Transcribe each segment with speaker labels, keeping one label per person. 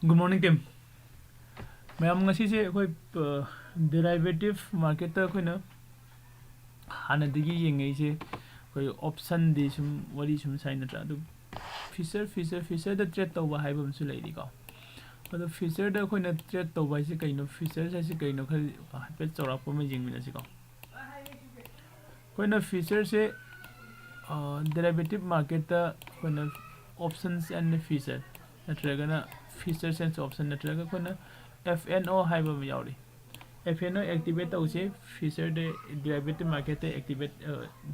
Speaker 1: Good morning, team. Ma'am ngasi se koi derivative market ta koi na hana digi yengai se koi option di sum wari sum sai na tra du feature da trade to ba hai bam su lai di ko ado feature da koi na trade to ba se kai no feature sai se kai no khal pe chora pa ma jing mi na se ko koi na feature se derivative market ta koi na options and feature natraga na features and option natraga koi na FNO haiba ma yauri FNO activate tause feature de derivative market te activate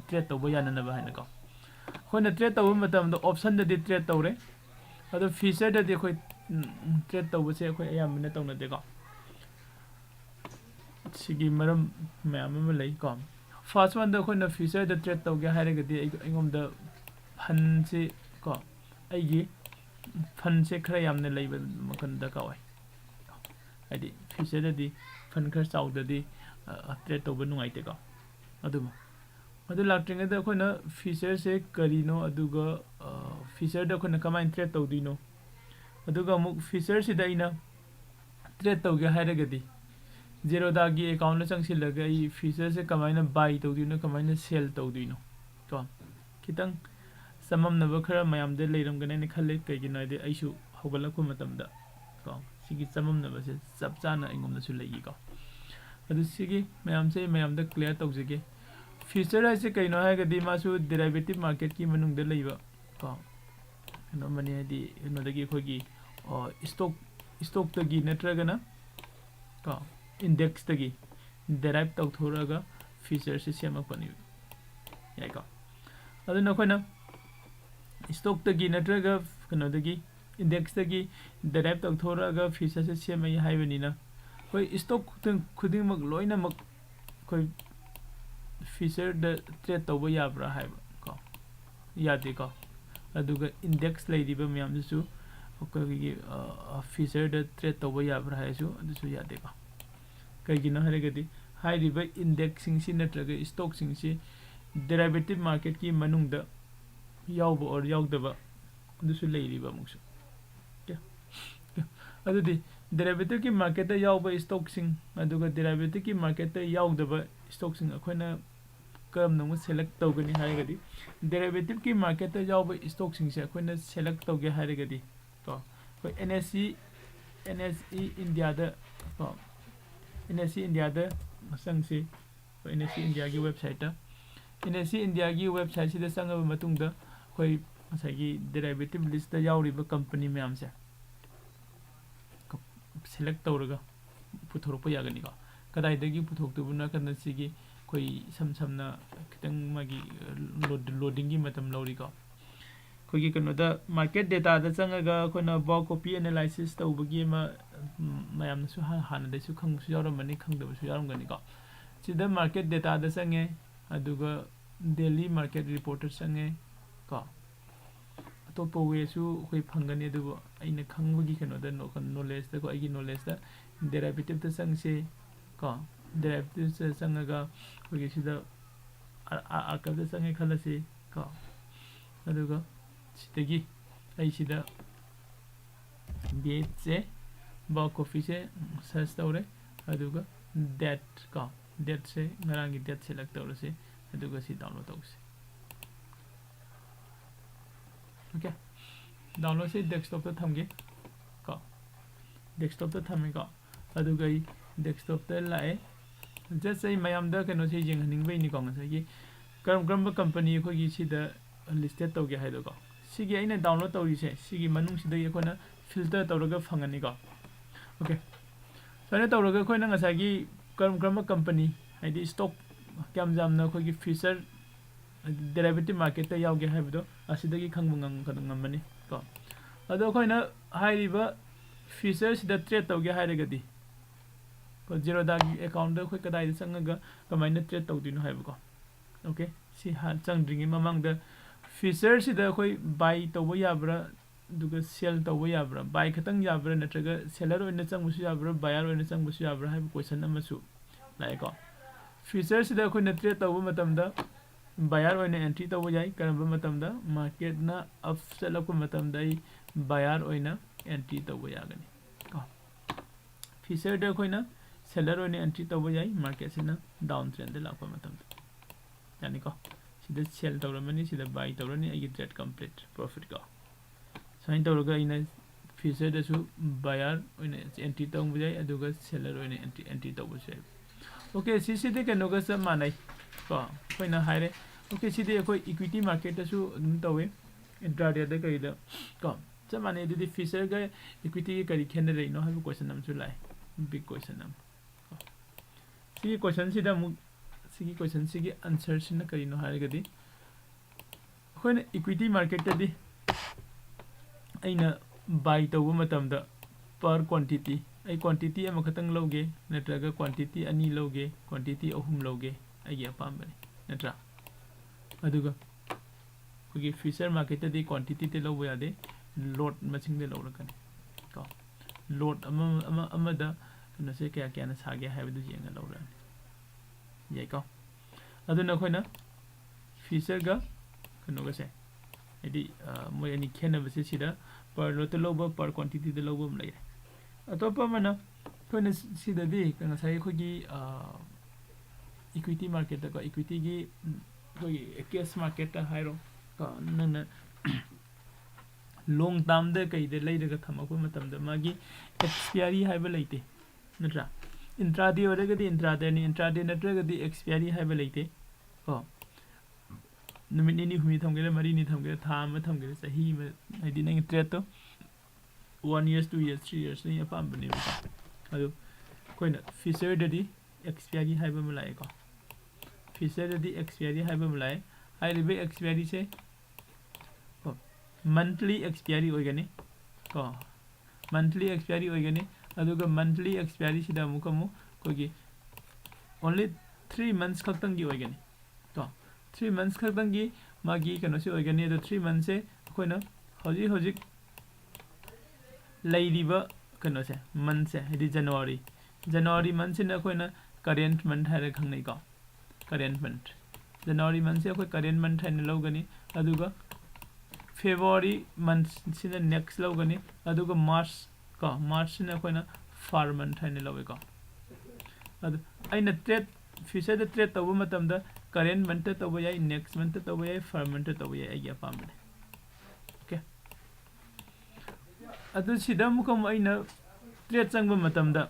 Speaker 1: trade to ba yana na ba haina ko koi na trade to matam do option de trade to re ado feature de koi trade to ba se koi ayam na to na de ko sigi maram mayam ma lai ko first one da koi na feature de trade to ga haire ga di ingom da fan se ko ai gi fan se khara yam na lai ba makan da ka wai adi feature di fan khar chaw da di trade to ba nungai te ko adu lactring da khoi na feature se karino aduga feature da khoi na kamai trade to dino aduga muk feature si da ina trade to ga haira ga di Zerodha gi account la chang sil ga I feature se kamai na buy to dino kamai na sell to dino ko kitang samam na ba khara mayam de leiram ga ne khale kai gi na de aisu hogala ko matam da ko sigi samam na ba se sab chana ingom na su lei ko adu sigi mayam se mayam da clear to jige feature ai se kai no ha ga di ma su derivative market ki manung de leiba ko no mani di no da gi khoi gi stock ta gi netraga na ko index ta gi derive to thora ga feature se sema pani yai ko adu na khoi na stock ta gi netraga kano da gi index ta gi derive to thora ga feature se sema yi hai bani na koi stock khuding mak loina mak koi feature da trade to ba ya bra hai ko ya de ko aduga index lay di ba myam su ko gi feature da trade to ba ya bra hai su adu su ya de ko kai gi na hare ga di hai ri ba indexing si na tra ga stock sing si derivative market ki manung da yaw ba or yaw da ba adu su lay ri ba muk su adu di derivative ki market da yaw ba stock sing aduga derivative ki market da yaw da ba stock sing akhona kam nang select to gani hai ga di derivative ki market da yaw ba stock sing se akhona select to ge hai ga di to koi NSE India da ko NSE India da sang se ko NSE India gi website ta NSE India gi website si da sang ba matung da koi sai gi derivative list da yaw ri ba company myam se select tawraga puthorpa yagani ko kadai dagi puthok tu buna kan sigi koi samna kitang magi loading gi matam lori ko koi gi kano da market data da changaga kona bow copy analysis tawbagi ma mayam su hana da su khang su yaram mani khang da su yaram gani ko sida market data da change aduga daily market reporter change ko to po we su koi phangani du aina khangbugi kano da no knowledge da ko agi knowledge da derivative da sang se ko derivative se sangaga koi sida ka da sang khala se ko aduga sidagi ai sida bh se ba coffee se search tawre aduga that ko that se ngarangi that select tawre se aduga si download tawse okay download se desktop ta thamge ko desktop ta thame ko aduga I desktop ta lae just say mayam da kano se jing haning bai ni ko ngasa gi karam company ko gi si da listed to ge hai do ko sigi aina download to ri se sigi manung si da ye ko na filter to ga phangani ko okay sare to ga ko na ngasa gi karam company ai di stock kyam jam na ko gi feature derivative market ta yaw ge hai do asidagi khangmungang kadang ngamani ko ado khoina hai riba feature sida trade to ge hai re gadi ko Zerodha gi account da khoi kadai da sangaga kamai na trade to dinu hai ko okay si ha chang dringi mamang da feature sida khoi buy to bo yabra duga sell to bo yabra buy khatang yabra natraga seller oina chang musu yabra buyer oina chang musu yabra hai question amasu lai ko feature sida khoi na trade to bo matam da buyer oina entry to bo jai karamba matam da market na up sell ko matam da buyer oina entry to bo yagani ꯐꯤꯆꯔꯗ ꯑꯩꯈꯣꯏꯅ ꯁꯦꯂꯔ ꯑꯣꯏꯅ entry ꯇꯧꯕ ꯌꯥꯏ ꯃꯥꯔꯀꯦꯠꯁꯤꯅ down ꯇ꯭ꯔꯦꯟꯗ ꯂꯥꯛꯄ ꯃꯇꯝꯗ ꯌꯥꯅꯤꯀꯣ ꯁꯤꯗ ꯁꯦꯜ ꯇꯧꯔꯝꯃꯅꯤ ꯁꯤꯗ ꯕꯥꯏ ꯇꯧꯔꯅꯤ ꯑꯩꯒꯤ ꯇ꯭ꯔꯦड ꯀꯝꯄ꯭ꯂꯤꯠ ꯄ꯭ꯔꯣꯐꯤꯠ ꯀꯣ ꯁꯨꯃꯥꯏꯅ ꯇꯧꯔꯒ ꯑꯩꯅ ꯐꯤꯆꯔꯗꯁꯨ ꯕꯥꯌꯔ ꯑꯣꯏꯅ ꯑꯦꯟꯇ꯭री ꯇꯧꯕ ꯌꯥꯏ ꯑꯗꯨꯒ ꯁꯦꯂꯔ ꯑꯣꯏꯅ ꯑꯦꯟꯇ꯭री ꯇꯧꯕꯁꯨ ꯌꯥꯏ ꯑꯣꯀꯦ ꯁꯤꯁꯤꯗꯤ ꯀꯩꯅꯣꯒ ꯆꯞ ꯃꯥꯟꯅꯩ ꯀꯣ ꯑꯩꯈꯣꯏꯅ ꯍꯥꯏꯔꯦ ꯑꯣꯀꯦ ꯁꯤꯗꯤ ꯑꯩꯈꯣꯏ ꯏꯀ꯭ꯋꯤꯇꯤ ꯃꯥꯔꯀꯦꯠꯇꯁꯨ ꯑꯗꯨꯝ ꯇꯧꯋꯦ ꯏꯟꯇ꯭ꯔꯥꯗꯦꯗ ꯀꯩꯗ ꯀꯣ ꯆꯞ ꯃꯥꯟꯅꯩ ꯑꯗꯨꯗꯤ ꯐꯤꯆꯔꯒ ꯏꯀ꯭ꯋꯤꯇꯤꯒ ꯀꯔꯤ ꯈꯦꯠꯅꯔꯤꯅꯣ ꯍꯥꯏꯕ ꯀꯣꯏꯁꯟ ꯑꯃꯁꯨ ꯂꯥꯛꯑꯦ ꯕꯤग ꯀꯣꯏꯁꯟ ꯑꯃ ꯁꯤꯒꯤ ꯀꯣꯏꯁꯟꯁꯤꯗ ꯑꯃꯨꯛ ꯁꯤꯒꯤ ꯀꯣꯏꯁꯟꯁꯤꯒꯤ ꯑꯟꯁꯔꯁꯤꯅ ꯀꯔꯤꯅꯣ ꯍꯥꯏꯔꯒꯗꯤ ꯑꯩꯈꯣꯏꯅ इक्विटी मार्केटꯗꯤ ꯑꯩꯅ बाय तꯧꯕ ꯃꯇꯝꯗ पर क्वांटिटी ꯑꯩ क्वांटिटी ꯑꯃꯈꯛꯇꯪ ꯂꯧꯒꯦ ꯅꯠꯇ꯭ꯔꯒ क्वांटिटी ꯑꯅꯤ ꯂꯧꯒꯦ क्वांटिटी ꯑꯍꯨꯝ ꯂꯧꯒꯦ ꯑꯩꯒꯤ ꯑꯄꯥꯝꯕꯅꯤ ꯅꯠꯇ꯭ꯔꯥ ꯑꯗꯨꯒ ꯑꯩꯈꯣꯏꯒꯤ ꯐꯤꯆꯔ ꯃꯥꯔꯀꯦटꯗꯤ क्वांटिटी ꯂꯧꯕ ꯌꯥꯗꯦ ꯂꯣꯠ ꯃꯁꯤꯡꯗ ꯂꯧꯔꯛꯀꯅꯤ ꯀꯣ ꯂꯣꯠ ꯑꯃꯗ ꯀꯩꯅꯣꯁꯦ ꯀꯌꯥ ꯀꯌꯥꯅ ꯁꯥꯒꯦ ꯍꯥꯏꯕꯗꯨ ꯌꯦꯡꯉ ꯂꯧꯔꯛꯑꯅꯤ ꯌꯥꯏꯀꯣ ꯑꯗꯨꯅ ꯑꯩꯈꯣꯏꯅ ꯐꯤꯆꯔꯒ ꯀꯩꯅꯣꯒꯁꯦ ꯍꯥꯏꯗꯤ ꯃꯣꯏ ꯑꯅꯤ ꯈꯦꯠꯅꯕꯁꯦ ꯁꯤꯗ पर लोट लौबा पर क्वांटिटी द लौबा म लेरे अतोपा मना कोइना सिददी ngasai khogi इक्विटी मार्केट दा इक्विटी गी khogi केस मार्केट दा हाइरो का नंगना लॉन्ग टर्म दा कई दे लेरगा थमको मतम दा मागी एक्सपायरी हाइबा लेते नत्रा इंट्राडे ओरगदी इंट्राडे नत्रगदी एक्सपायरी हाइबा लेते को नुमित निनी हुमी थमगेरे मरी नि थमगेरे था अमा थमगेरे सही हाइदि नंग ट्रेड तो 1 years 2 years 3 years नि अपाम बने अदु कोइना फीचर ददि एक्सपायरी हाइबा म लाए को फीचर ददि एक्सपायरी हाइबा म लाए हाइरिबे एक्सपायरी से मंथली एक्सपायरी ओइगनी को मंथली एक्सपायरी ओइगनी अदुगा मंथली एक्सपायरी सिदा मुकमु कोगी ओनली 3 months खक्तंगी ओइगनी तो 3 months खक्तंगी मागी कनोसे ओइगनी अदु 3 months से कोइना हौजी हौजी लाइरिबा कनोसे मंथ से हदि जनवरी मंथ से कोइना करेंट मंथ हारे खंगनै को करेंट मंथ जनवरी मंथ से कोइ करेंट मंथ हाने लौगनी अदुगा फेब्रुअरी मंथ सिना नेक्स्ट लौगनी अदुगा मार्च सिना कोइना फार मंथ हाने लौवे को अदु आइना ट्रेड फ्यूचर द ट्रेड तब मतम द करेंट मंथ तब याई नेक्स्ट मंथ तब याई फार मंथ तब याई आइ अपामने ओके अदु सिदा मुकम आइना ट्रेड चंग मतम द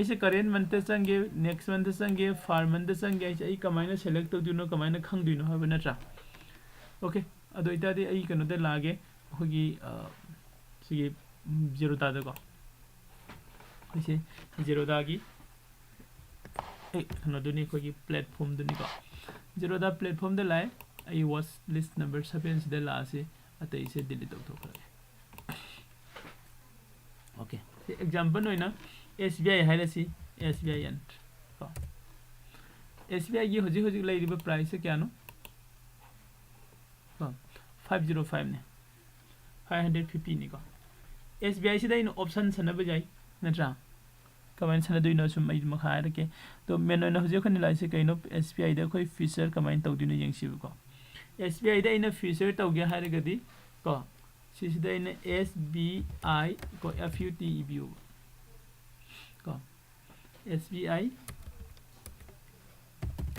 Speaker 1: ऐसे करेंट मंथ चंगे नेक्स्ट मंथ चंगे फार मंथ चंगे ऐसे आई कमाइना सेलेक्ट तौदुनो कमाइना खंगदुनो हाबा नत्रा ओके अदु इतादि आई कनो दे लागे होगी सिगे जेरोदा दको ऐसे जेरोदा की कनो दुनी कोगी प्लेटफॉर्म दुनी को जेरोदा प्लेटफॉर्म दे लाए आई वाच लिस्ट नंबर 7 से दे लासे अतै से डिलीट तौथोखरे ओके एग्जांपल होइना SBI हाइरसी SBI एंट को SBI की होजी होजी लाइरिबा प्राइस से क्या नो 505 ने 550 नि को SBI से इन ऑप्शन सनब जाई नत्रा कमेंट सनद दुइनो सुम आई मखा रके तो मेन न होजे खनि लाइसे कइनो SBI दा खोइ फीचर कमेंट तौदिनो यंगसिबो को SBI दा इन फीचर तौगे हारगदी को सिसिदा इन SBI को FUTEBU को SBI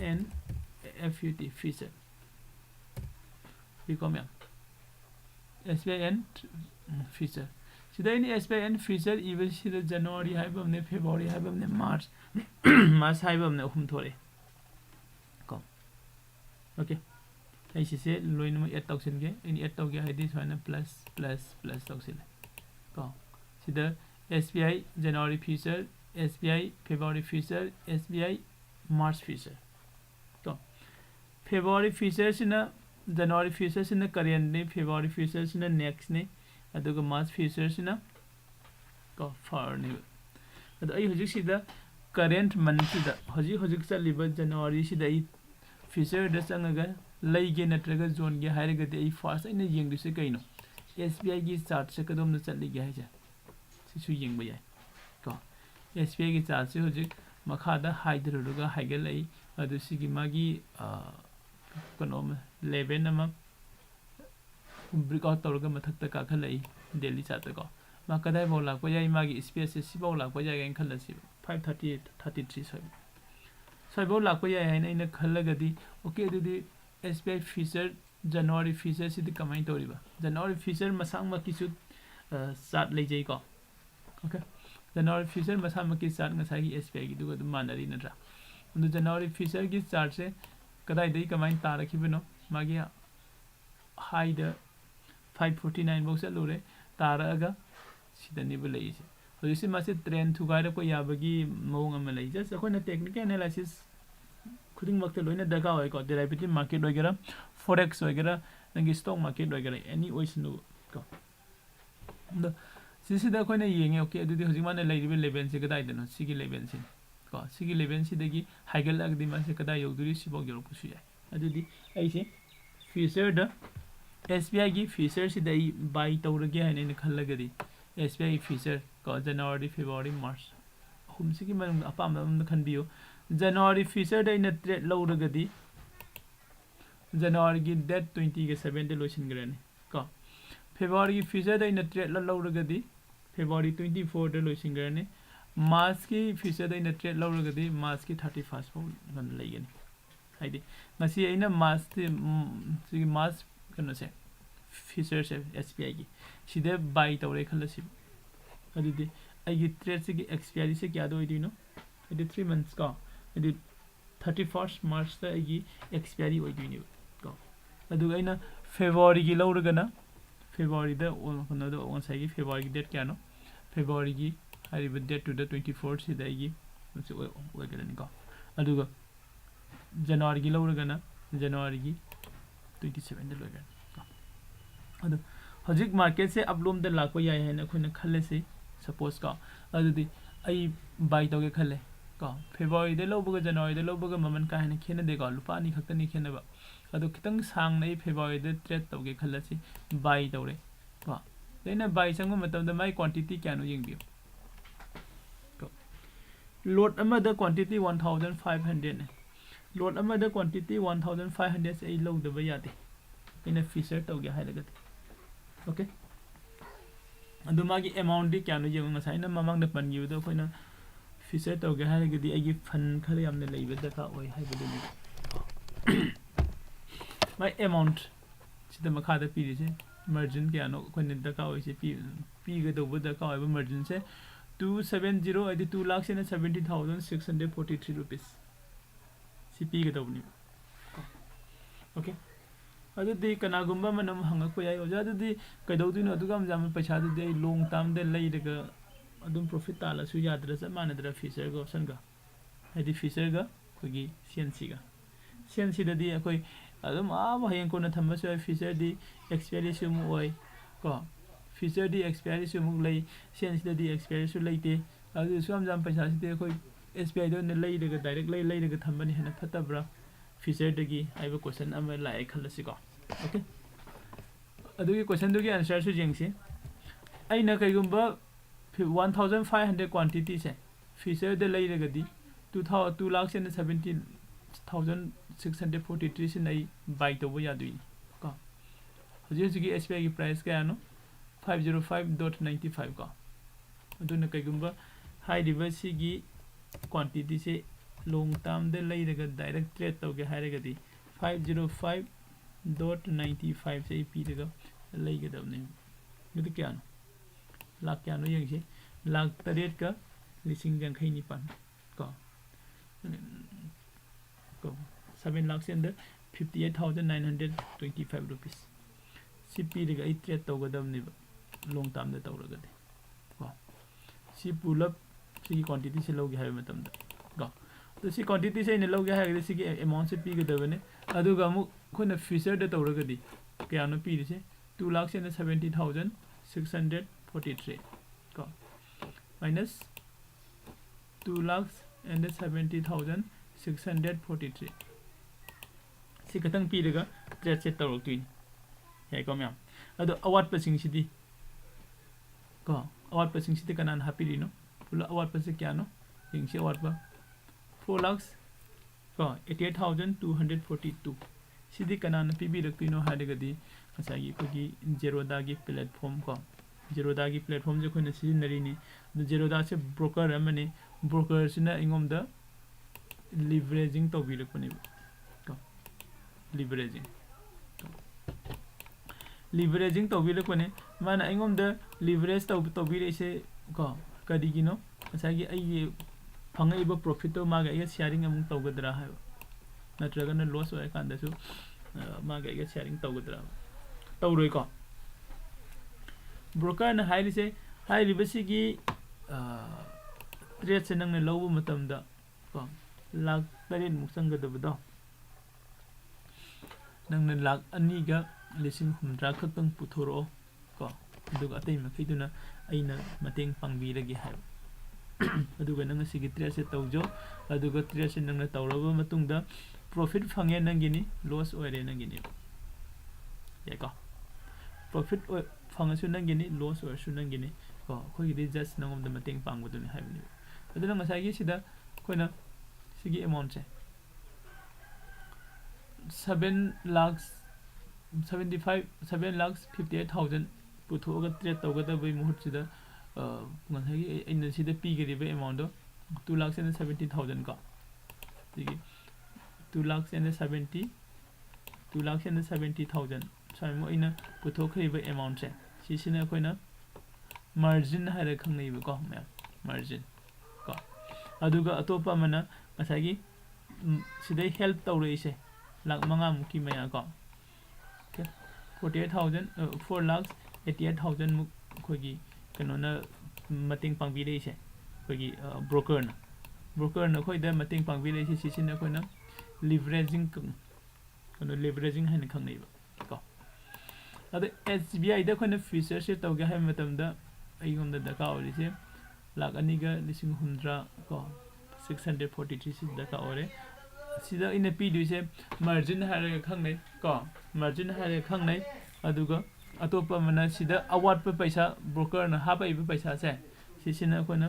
Speaker 1: and FUT feature become SBI and feature सिदा इन SBI and feature इवन सिदा जनवरी हाइबमने फेब्रुअरी हाइबमने मार्च हाइबमने अहुम थोरे को ओके ऐसे lion add तौसिनगे in aid तौगे हाइदि savanna plus तौसिले को सिदा SBI जनवरी feature SBI February feature SBI मार्च feature तो फेब्रुअरी feature सिना जनवरी feature सिना current ने February feature सिना next ने अदुगा मार्च feature सिना को फार ने अदु आई होजिक सिदा करेंट मंथ सिदा होजिक चलिबा जनवरी सिदा ई feature द संगगा लैगे नत्रगा जोन गे हाइरगदि आई फर्स्ट आइना यंगदिसे कइनो SBI की चार्ट से कदम न चलिगे हाइजा सिसु यंगबा याय को SBI की चार्ट से होजिक मखादा हाइदरुगा हाइगलै अदु सिगी मागी कनोम लेवल नम ब्रेकआउट तौरगा मथक्ता काखलै डेली चार्ट को मा कदाई फाउ लाक्पा याई मागी स्पेस से सिबाउ लाक्पा याई गाइन खल्लसि 538 33 सोइबाउ लाक्पा याई हैन इन खल्लगदि ओके दुदि SBI फीचर जनवरी फीचर सिदि कमाइन तोरिबा जनवरी फीचर मसांग मा किसु चार्ट लेजै को ओके जनवरी फीचर मसांग मा कि चार्ट ngसाई SBI gi दुगा मानरि नत्रा उन जनवरी फीचर gi चार्ट से कदाई दई कमाइन तारखिबनो मागी हाई द 549 बॉक्स लुरे तारगा सिदनिबो लेइसे हजिसि मासे ट्रेंड थुगाइर को याबगी मौंग अमा लेइ जस्ट अखोना टेक्निकल एनालिसिस खुदिंग मक्ते लोइना दरका होय को डेरिवेटिव मार्केट वगैरह फॉरेक्स वगैरह नंगी स्टॉक मार्केट वगैरह एनी ओइसनु को द सिसिदा अखोना येंगे ओके अदुदि हजिक माने लेइबे लेवल से कदाइ दनो सिगी लेवल से को सिगी लेवल से दगी हाइगल लगदि मासे कदाइ योगदुरि सिबो गेरो पुसु याय अदुदि आइसे फ्यूचर द SBI की फीचर से दई बाई तौरगे है खल्लगदी SBI फीचर को जनवरी फेब्रुआरी मार्च हमसे की मन अपाम खनबियो जनवरी फीचर दई ट्रेड लौरगदी जनवरी की डेट 20 के 7 दे लोइसिनग्रेने को फेब्रुआरी की फीचर दई ट्रेड लौरगदी फेब्रुआरी 24 दे लोइसिनग्रेने मार्च की फीचर दई ट्रेड लौरगदी मार्च की 31 फो गन लेगनी हाइदि ngasi aina मार्च कनो से फीचर से SBI की सीधे बाई तौरे खल्लसि अदुदि आइगी ट्रेड से की एक्सपायरी से क्या दोइ दिनो अदि 3 मंथ्स का अदि 31 मार्च ता आइगी एक्सपायरी ओइ दिनि को अदु आइना फेब्रुआरी की लौरगना फेब्रुआरी द कनो द ओनसाइगी फेब्रुआरी की डेट क्या नो फेब्रुआरी की हारिबे डेट टू द 24 से दाइगी मसे ओइ गरनि को अदुगा जनवरी की लौरगना जनवरी की 27 दे लोइगन अदु हजिक मार्केट से अपलोम द लाको याय है न खुन खल्ले से सपोज का अदुदि आई बाय तोगे खल्ले का फेब्रुआरी दे लोबग जनवरी दे लोबग ममन का है खेन दे का लुपा नि खक्तनि खेनबा अदु खितंग सांग नै फेब्रुआरी दे ट्रेड तोगे खल्ले से बाय तोरे का देना बाय संग मतम द माई क्वांटिटी क्यानो यंगबियो को लोड अमा द क्वांटिटी 1500 ने लोड अमा द क्वांटिटी 1500 से लो दबा यादे इन फीचर तोगे हाइलगत ओके अदु मागी अमाउंट दी क्यानो यंग ngसाइ न ममंग द पन गिउ द खोइना फीचर तोगे हाइलगदि आइगी फन खले यामने लेइबे दका ओइ हाइबदि माई अमाउंट सिदा मखा द पीरि से मार्जिन क्यानो खोइने दका ओइ से पी गदोबो दका ओइ मार्जिन से 270 आइदि 2 लाख से 70643 रुपीस सी पी गदोबनि ओके अदुदि कनागुम्बा मनम हंगको याय ओजा अदुदि कैदौदिनो अदुगा मजाम पैसा दुदि लॉन्ग टर्म दे लेइरगा अदुम प्रॉफिट तालासु याद्रा स मानद्रा फीचर ग ऑप्शन गा हाइदि फीचर गा कोगी सीएनसी ददि अखोइ अदुम आ हयंग कोना थमसु फीचर दि एक्सपायरी सुमु ओइ को फीचर दि एक्सपायरी सुमु लै सीएनसी ददि एक्सपायरी सु लैते अदु सुम जाम पैसा सिते अखोइ SBI दो ने लेइरगा डायरेक्ट लेइरगा थमबनि हना फतब्रा फीचर दगी आइबो क्वेश्चन अमा लाइ खल्लसिको ओके अदुगी क्वेश्चन दुगी आंसर सु जेंगसि आइना कैगुम्बा 1500 क्वांटिटी से फीचर दे लेइरगदि 2 लाख से 17643 से नै बाय तोबो यादुइ को हजिसुगी SBI की प्राइस कयानो 505.95 को अदुना कैगुम्बा हाई रिवर्सिगी क्वांटिटी से लॉन्ग टर्म दे लेइरगा डायरेक्ट ट्रेड तोगे हाइरगदि 505.95 से पीरगा लेइगदबने मदि क्यानो लाख क्यानो यंगसे लाख 8 का लिसिंग जंखै निपान को 7 लाख से अंदर 58,925 रुपीस सी पीरगा ई ट्रेड तोगदबने लॉन्ग टर्म दे तोरगदे को सी पुलअप सी क्वांटिटी से लोगे हाइ मतम को तो सी क्वांटिटी से इन लोगे हाइ सी की अमाउंट से पीगदबने अदुगा मु खोना फीचर दे तोरगदि क्यानो पीरिसे 2 लाख से 70,643 को माइनस 2 लाख and 70,643 सी खतंग पीरगा ट्रेड से तोरक्तुइन हे को म्याम अदो अवार्ड पसिंग सिदि को award pushing सिदि Kanan हापिरिनो full award पसे क्यानो यंगसे अवार्ड पा 4 लाख को 88,242 सिदि कनान पीबी रक्तिनो हाइरगदि ngसाई कोगी जेरोदा की प्लेटफॉर्म को Zerodha की प्लेटफॉर्म से कोई नसीब नरी नहीं तो Zerodha से ब्रोकर है मैंने ब्रोकर से ना इंगोम दा leveraging तो भी रखने को leveraging leveraging तो भी रखने माना इंगोम दा leverage तो भी ऐसे को करी की नो अच्छा कि ये फंगे इबो प्रॉफिट तो मागा ये शेयरिंग अमुक तो गदरा है नत्रगन लॉस होए कांदसु मागा ये शेयरिंग तो गदरा तो रोई को ब्रोकर ना हाई से हाई रिबसिगी ट्रेड से नंग लौब मतमदा को लाख 8 मुक संगदबदो नंग लाख 2 गा लिसिंग 3 खतंग पुथोरो को अदुगा अतै मखैदुना अइना मतेंग पांगबिरगे हाय अदुगा नंग सिगी ट्रेड से तौजो अदुगा ट्रेड से नंग तौरबा मतुंगदा प्रॉफिट फंगे नंगिनी लॉस ओइरे नंगिनी याको प्रॉफिट फंगसु नंगिनी लॉस ओइरसु नंगिनी को खोगिदि जस्ट नंगम द मतेंग पांगबदुनि हायबनि अदुना ngसागी सिदा कोइना सिगी अमाउंट से 7,58,000 पुथोगा ट्रेड तौगदबै मुहूर्तसिदा ngसागी इन सिदा पीगरिबे अमाउंट दो 2,70,000 का सिगी 2,70,000 साइमो इन पुथोखरिबे अमाउंट से सिसिना कोइना मार्जिन हारे खंगनैबे को मैम मार्जिन को अदुगा अतोपा मना ngसागी सिदै हेल्प तौरैसे लाख 5 मुकी मया को 4,88,000 मुक खोगी कनोना मतेंग पांगबिरैसे खोगी ब्रोकर न खोइदा मतेंग पांगबिरैसे सिसिना कोइना leveraging कनो leveraging हाने खंगनैबे को अद SBI दा कोइना फीचर से तौगे हाय मतमदा अइगोमदा दका ओरिसे लाख 2 गा 100 को 643 से दका ओरे सिदा इन पीदुसे मार्जिन हारे खंगनै को मार्जिन हारे खंगनै अदुगा अतोपा मना सिदा अवार्ड पे पैसा ब्रोकर न हापैबे पैसा से सिसिना कोइना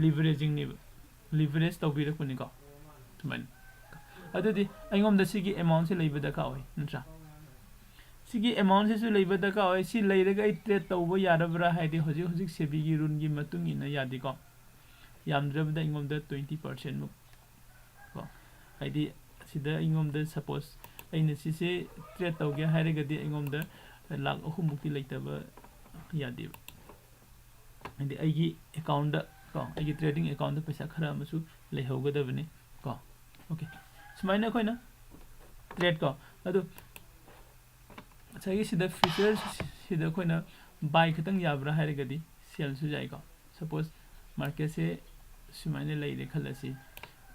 Speaker 1: leveraging नि leverage तौबिरकुनि को तुमन अदुदि अइगोमदा सिगी अमाउंट से लैबे दका ओइ नत्रा सिगी अमाउंट से लैबे दका ओइ सि लैरगा इ ट्रेड तौबो यारबरा हाइदि होजिक सेबीगी रुन गी मतुंग इन यादि को यामद्रबदा अइगोमदा 20% मुक को हाइदि सिदा अइगोमदा सपोज अइना सिसे ट्रेड तौगे हाइरगदि अइगोमदा लाख 3 मुक्ति लैतबा यादि हाइदि अइगी अकाउंट को अइगी ट्रेडिंग अकाउंट पैसा खरा मसु लेहौगदबनि को ओके सुमाइना कोइना ट्रेड को अदु सही सिदा फीचर सिदा कोइना बाय खतंग याब्रा हाइरगदि सेल सु जाय को सपोज मार्केट से सुमाइना लैरे खलसी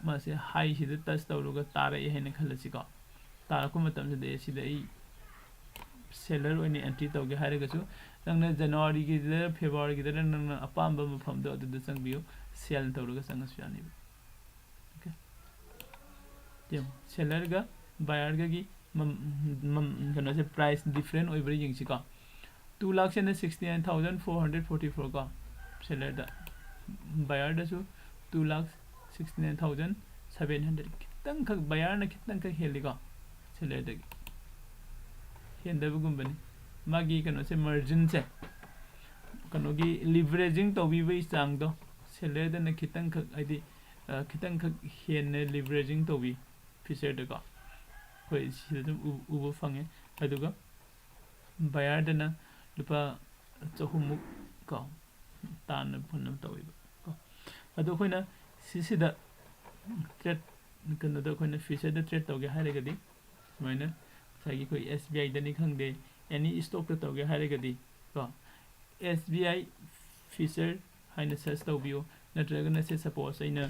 Speaker 1: मासे हाई सिदा टच तौरुगा तारै हेने खलसी को तारको मतम से सिदा इ सेलर ओइने एंट्री तौगे हाइरगसु नंगना जनवरी की फेब्रुअरी की नंगना अपाम्बा मफमदो अदुदा संगबियो सेल तौरुगा संगसु यानि ओके यम सेलर गा बायर गा की कनो से प्राइस डिफरेंट ओइब्रे यिंगसि का 2,69,444 का सेलर दा बायर दसु 2,69,700 कितंग खक बायर न कितंग खक हेलि का सेलर दा हेंदबगुंबनी मागी कनो से मार्जिन से कनो की लिवरेजिंग तौबिबे चांग दो सेलर दा न कितंग खक आइदि खितंग खक हेने लिवरेजिंग तौबि फीचर दा का होय सिदम उबो फंगे अदुगा बायर दना लुपा चहुमुक को तान फुनम तौइबा को अदु खोइना सिसिदा ट्रेड कनो दा खोइना फीचर दा ट्रेड तौगे हाइरगदि माइना सागी कोई SBI दनि खंगदे एनी स्टॉक दा तौगे हाइरगदि को SBI फीचर हाइना सर्च तौबियो नत्रगना से सपोज अइना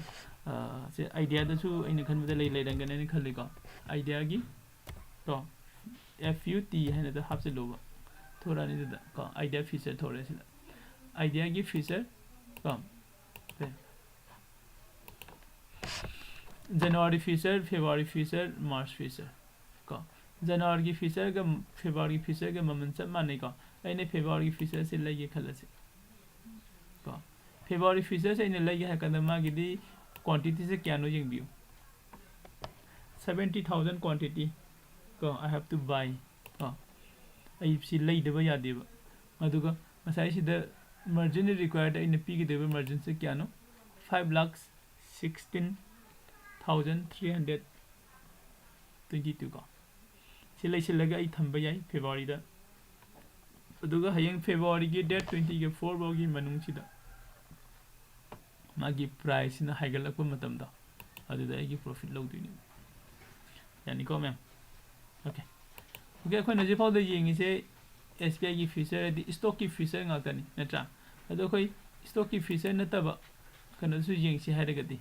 Speaker 1: से आइडिया दसु अइना खनबदा लैरंगन नि खल्ले को आइडिया की तो FUT हाइना द हापसेलोबा थोड़ा नि द को आइडिया फीचर थोड़े सिदा आइडिया की फीचर को जनवरी फीचर फेब्रुअरी फीचर मार्च फीचर को जनवरी की फीचर का फेब्रुअरी फीचर का ममन सब माने को अइने फेब्रुअरी फीचर से लगे खलसे को फेब्रुअरी फीचर से इने लगे हकन मागिदी क्वांटिटी से क्या नो यंगबियो 70,000 क्वांटिटी को आई हैव टू बाय को आई सी लैदबा यादेबा अदुगा masai sida margin required in pigideba margin se kya no 5,16,322 ko si laisilaga ai thamba yai February da aduga hayeng February gi date 24 baw gi manung sida magi price na haigalakpa matam da aduda ai gi profit lawdini yani ko ma'am okay akhoi na je faw da yengi se SPI की feature है stock की feature ngakani natra ado khoi stock की feature nataba kana su yengsi hairagadi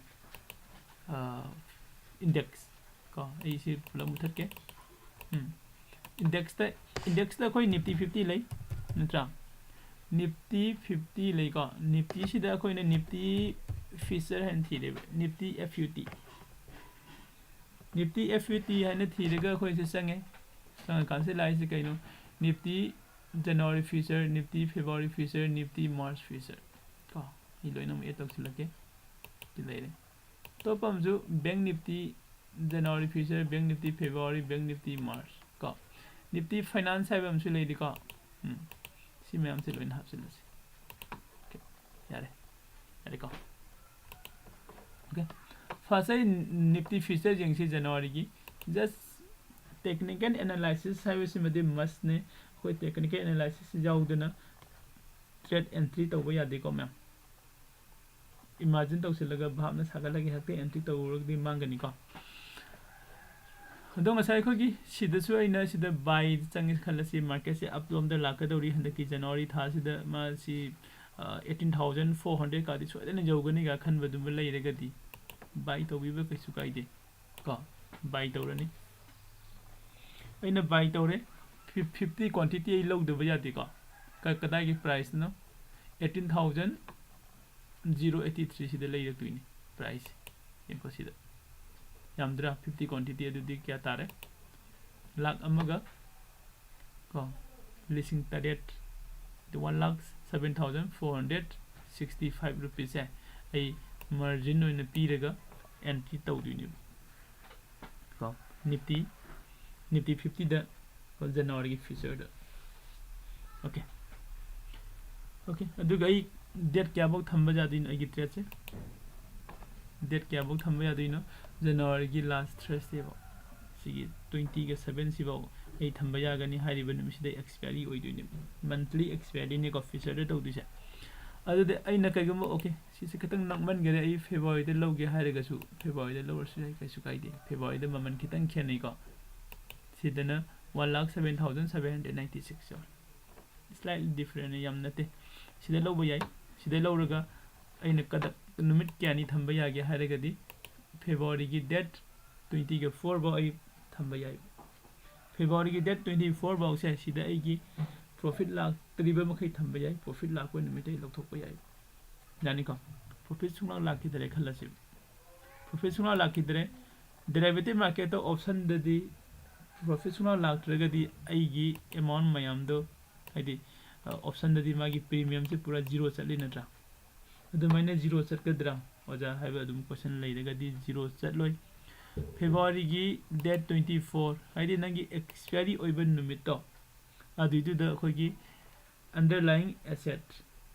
Speaker 1: index ko ai si pulam uthakke index ta khoi nifty 50 lei natra nifty 50 lei ko nifty sida khoi na nifty feature han thire nifty fut han thirega khoi se sange sang kan se lai se kaino nifty January feature nifty February feature nifty March feature ko i loina mo etok silake ti leire to pamju bank nifty January feature bank nifty February bank nifty March ko nifty finance hai bam su leidi ko si ma'am se loina hapsilasi okay yare ko okay first nifty feature jengsi January gi just technical analysis hai wisi made must ne koi technical analysis jaudana trade entry tawba yade ko ma'am imagine tawsilaga bhabna sagalagi hakte entry tawrugdi mangani ko ado masai ko gi sida su aina sida buy changi khalasi market se upload da lakadori handaki January tha sida ma si 18,400 ka di so dena jawgani ga khanba dum leirega di buy tawbiba kaisu kaide ko buy tawrani aina buy tawre 50 quantity ai load ba yati ko kadai gi price no 18,083 sida leira tuini price yem ko sida yamdra 50 quantity adu kya tare lakh amaga ko listing target 1,07,465 rupees ai margin oina piraga entry tawduni ko nifty 50 da January feature da okay aduga ai date kya bok thamba jadin ai trade se date kya bok thamba jadino January gi last Thursday ba sigi 20 ga 7 si ba ai thamba jagani hariba numisi da expiry oiduni monthly expiry ne ko feature da tawdu se adude ai na kagum okay si se katang nakman gare ai February da lawge hariga su February da lower su kai su kaide February da maman kitang khenai ko sidana 1,07,796 slightly different yamnate sida lawba yai sida lawraga aina kada numit kyani thamba yage haragadi February gi date 20 ga 4 ba ai thamba yai February gi date 24 ba se sida ai gi profit lakh triba makai thamba yai profit lakh ko numit ai lokthok yai jani ko profit sungla lakh ki dare khalasi profit sungla lakh ki dare derivative market option dadi professional lactragadi aigi amount mayam do haidi option dadi magi premium se pura zero chatli natra adu maina zero chat kadra oja haiba adum question leiragadi zero chat loi February gi date 24 haidi nangi expiry oiban numit to adu du da khogi underlying asset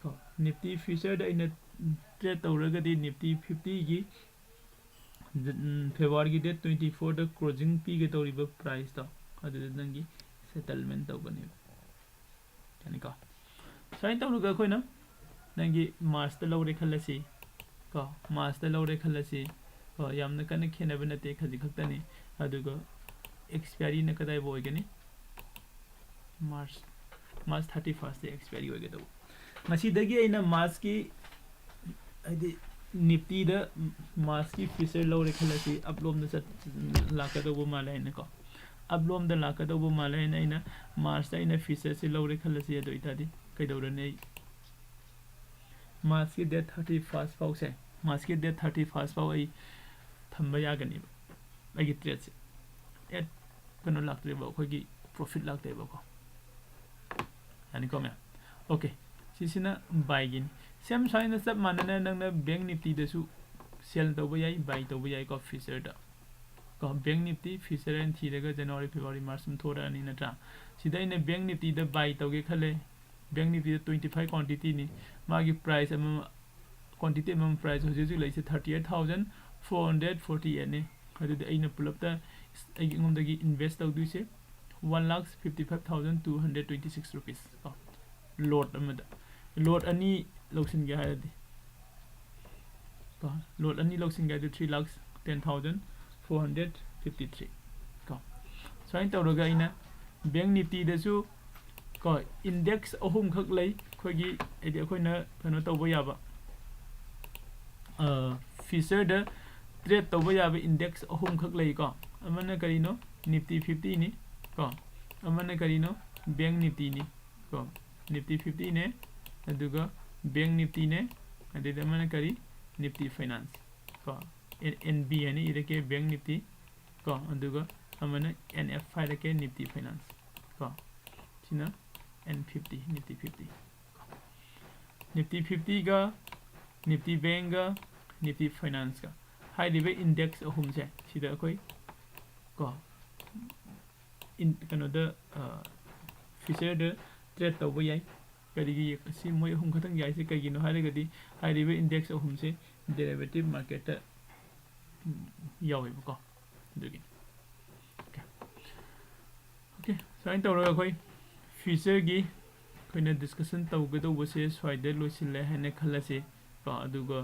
Speaker 1: ko nifty feature da ina trade tawragadi nifty 50 gi February gi date 24 da closing p ge toriba price da adu nangi settlement tawbani yani ko sai tawruga khoina nangi March da lawre khalasi ko March da lawre khalasi ko yamna kana khena banate khaji khaktani aduga expiry na kadai boy gani March 31st da expiry hoige da masi dagi aina March ki adi nifty da March ki feature lawre khalasi upload na lakada bo malai na ko upload da lakada bo malai na ina March da ina feature se lawre khalasi ado itadi kai dawrane March ki date 31st pau se March ki date 31st pau ai thamba yagani ai gi trade se et kono laktre ba khogi profit lakte ba ko yani ko me okay sisina buy gin same sign sab manana nangna bank nifty da su sell tawba yai buy tawba yai ko feature da ko bank nifty feature and thiraga January February March thora ani natra sida ina bank nifty da buy tawge khale bank Nifty 25 quantity नि मागी price quantity price हजिक लेसे 38,448 ने अदुदि अइना पुलपता अइगोमदगी invest तौदुइसे 1,55,226 rupees load अमदा load अनि लौसिनगे Haidi load अनि लौसिनगे 3,10,453 sign तौरगा अइना bank Nifty दसु को index अहुम खक लई खोगी एदि अखोइना कनो तौबो याबा फीचर द ट्रेड तौबो याबा इंडेक्स अहुम खक लई को अमना करिनो निफ्टी 50 नि को अमना करिनो बैंक निफ्टी नि को निफ्टी 50 ने अदुगा बैंक निफ्टी ने अदि अमना करी निफ्टी फाइनेंस को एनबी यानी इरके बैंक निफ्टी को अदुगा अमना एनएफ फाइरके निफ्टी फाइनेंस को सिना N50 निफ्टी 50 निफ्टी 50 का निफ्टी बैंक का निफ्टी फाइनेंस का हाई रिवे इंडेक्स अहुम से सिदा कोई को इन कनो द फीचर द ट्रेड तौबो याई करिगी सि मोय अहुम खतंग याई से कगिनो हारेगदी हाई रिवे इंडेक्स अहुम से डेरिवेटिव मार्केट यावे को दुगी ओके साइन तौरगा कोई फीचर की कोइना डिस्कशन तौगदौबसे स्वाइदे लोसिले हैने खलसे को अदुगा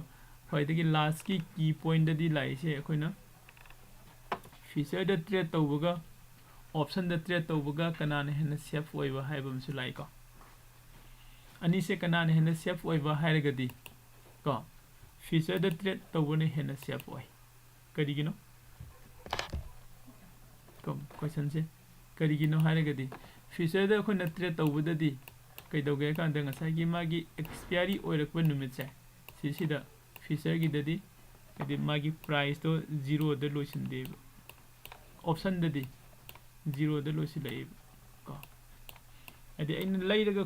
Speaker 1: ख्वाइदगी लास्ट की पॉइंट दि लाइसे अखोइना फीचर द ट्रेड तौबगा ऑप्शन द ट्रेड तौबगा कनाने हैने सेफ ओइबा हाइबमसु लाइको अनि से कनाने हैने सेफ ओइबा हाइरगदी को फीचर द ट्रेड तौबने हैने सेफ ओइ करिगिनो को क्वेश्चन से करिगिनो हाइरगदी फीचर द अखोइना ट्रेड तौबददी कइदौगे कांदा ngसागी मागी एक्सपायरी ओइरकबा नुमित से सिसिदा फीचर की ददी कदि मागी प्राइस तो 0 द लोसिन दे ऑप्शन ददी 0 द लोसिन ले को अदि इन लैरगा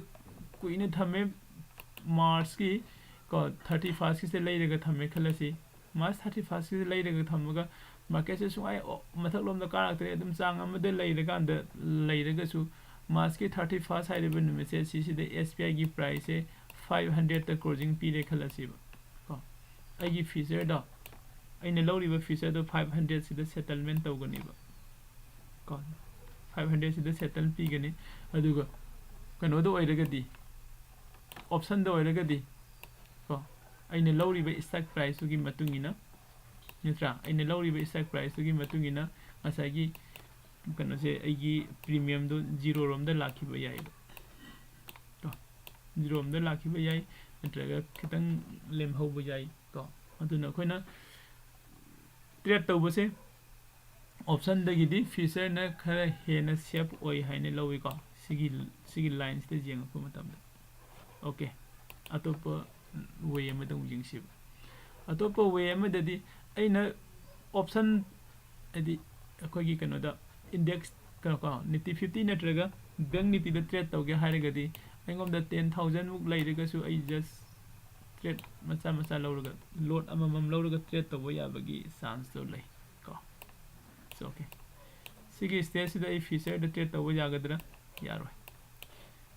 Speaker 1: कुइने थमे मार्च की को 31 की से लैरगा थमे खलसी मार्च 31 की से लैरगा थमगा मार्केट से सुआई मथक लोम द काराक्टर एकदम चांग अमदे लैरगा अंद लैरगा सु मार्च की 31 हाइरेबन नुमित से सिसिदा एसपीआई की प्राइस से 500 तक क्लोजिंग पीरे खलसीबा को आइगी फीचर द अइने लौरिबा फीचर द 500 सिदा सेटलमेंट तौगनिबा को 500 सिदा सेटल पीगनी अदुगा कनो द ओइरगदी ऑप्शन द ओइरगदी को अइने लौरिबा स्टॉक प्राइस की मतुंगिना नित्रा अइने लौरिबा स्टॉक प्राइस की मतुंगिना असागी कनो से आइगी प्रीमियम दो 0 रोम द लाखिबा याइ तो 0 रोम द लाखिबा याइ नत्रगा खितंग लेमहौबा याइ को अदुना खोइना ट्रेड तौबसे ऑप्शन दगिदी फीचर न खरा हेना सेफ ओइ हाइने लौइ को सिगी लाइन्स ते जेंगपो मतम ओके अतोप वे अमदं जिंगसिब अतोप वे अमददी अइना ऑप्शन अदि अखोगी कनोदा इंडेक्स को निफ्टी 50 नत्रगा बैंक निफ्टी द ट्रेड तौगे हारेगदी अइगोम द 10,000 मुक लैरगसु अइ जस्ट ट्रेड मचा मचा लौरगा लोड अममम लौरगा ट्रेड तौबो याबगी चांस तो लै को सो ओके सिगी स्टेज सिदा अइ फीचर द ट्रेड तौबो यागदरा यारोय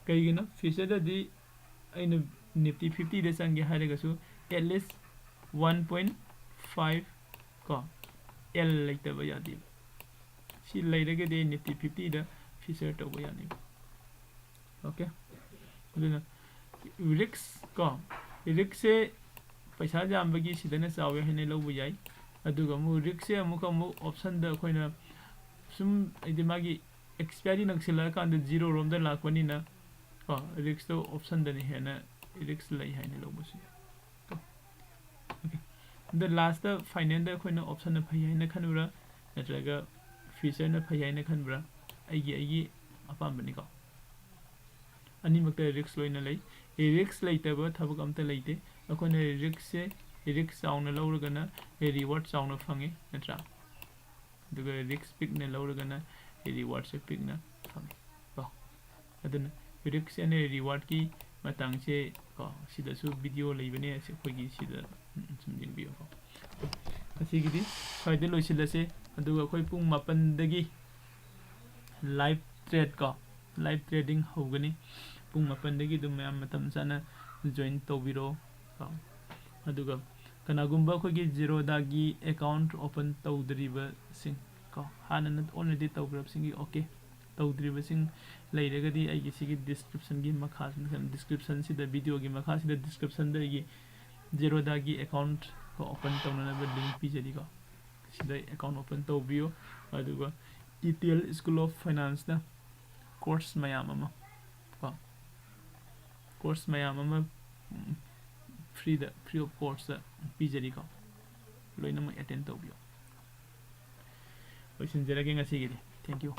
Speaker 1: कइगिनो फीचर ददी अइना निफ्टी 50 दे संगे हारेगसु एटलीस्ट 1.5 को एल लैतबा यादी सी लैरगदे निफ्टी 50 द फीचर तौबो यानि ओके अदुना रिक्स को रिक्स से पैसा जामबगी सिदना चावे हने लौबो याइ अदुगा मु रिक्स से अमुक ऑप्शन द खोइना सुम इदि मागी एक्सपायरी नक्सिला कांद 0 रोम द लाखवनिना को रिक्स तो ऑप्शन दनि हेना रिक्स लै हाइने लौबसु ओके द लास्ट द फाइनल द खोइना ऑप्शन न फै हाइने खनुरा नत्रगा फीचर न फै हाइने खनब्रा आइगी अपामबनि को अनिमक्ता रिक्स लोइना लै रिक्स लैतबा थबक अमता लैते अखोने रिक्स से रिक्स चाउना लौरगना रिवार्ड चाउना फंगे नत्रा दुगा रिक्स पिकना लौरगना रिवार्ड से पिकना फंगे को अदुना रिक्स एने रिवार्ड की मतंग से को सिदसु वीडियो लैबने से खोगी सिदा सुमजिन बियो को असिगिदि फाइदे लोइसिलसे अदुगा खोइ पुंग 8 दगी लाइव ट्रेड को लाइव ट्रेडिंग होगनी ꯄꯨꯡ 8ꯗꯒꯤ ꯑꯗꯨꯝ ꯃꯌꯥꯝ ꯃꯇꯝ ꯆꯥꯅ ꯖꯣꯏꯟ ꯇꯧꯕꯤꯔꯣ ꯀꯣ ꯑꯗꯨꯒ ꯀꯅꯥꯒꯨꯝꯕ ꯑꯩꯈꯣꯏꯒꯤ ꯖꯦꯔꯣꯗꯥꯒꯤ ꯑꯦꯀꯥꯎꯟꯠ ꯑꯣꯄꯟ ꯇꯧꯗ꯭ꯔꯤꯕꯁꯤꯡ ꯀꯣ ꯍꯥꯟꯅ ꯑꯣꯜꯔꯦꯗꯤ ꯇꯧꯈ꯭ꯔꯕꯁꯤꯡꯒꯤ ꯑꯣꯀꯦ ꯇꯧꯗ꯭ꯔꯤꯕꯁꯤꯡ ꯂꯩꯔꯒꯗꯤ ꯑꯩꯒꯤ ꯁꯤꯒꯤ ꯗꯤꯁꯀ꯭ꯔꯤꯞꯁꯟꯒꯤ ꯃꯈꯥꯁꯤꯗ ꯗꯤꯁꯀ꯭ꯔꯤꯞꯁꯟꯁꯤꯗ ꯚꯤꯗꯤꯑꯣꯒꯤ ꯃꯈꯥꯁꯤꯗ ꯗꯤꯁꯀ꯭ꯔꯤꯞꯁꯟꯗ ꯑꯩꯒꯤ ꯖꯦꯔꯣꯗꯥꯒꯤ ꯑꯦꯀꯥꯎꯟꯠ ꯑꯣꯄꯟ ꯇꯧꯅꯅꯕ ꯂꯤꯡꯛ ꯄꯤꯖꯔꯤꯀꯣ ꯁꯤꯗ ꯑꯦꯀꯥꯎꯟꯠ ꯑꯣꯄꯟ ꯇꯧꯕꯤꯌꯨ ꯑꯗꯨꯒ ETL ꯁ꯭ꯀꯨꯜ ꯑꯣꯐ ꯐꯥꯏꯅꯥꯟꯁꯅ ꯀꯣꯔꯁ ꯃꯌꯥꯝ ꯑꯃ ꯀꯣ ꯀꯣꯔꯁ ꯃꯌꯥꯝ ꯑꯃ ꯐ꯭ꯔꯤ ꯑꯣꯐ ꯀꯣꯔꯁꯇ ꯄꯤꯖꯔꯤꯀꯣ ꯂꯣꯏꯅꯃꯛ ꯑꯦꯇꯦꯟ ꯇꯧꯕꯤꯌꯨ ꯂꯣꯏꯁꯤꯟꯖꯔꯒꯦ ꯉꯁꯤꯒꯤꯗꯤ ꯊꯦꯡꯛ ꯌꯨ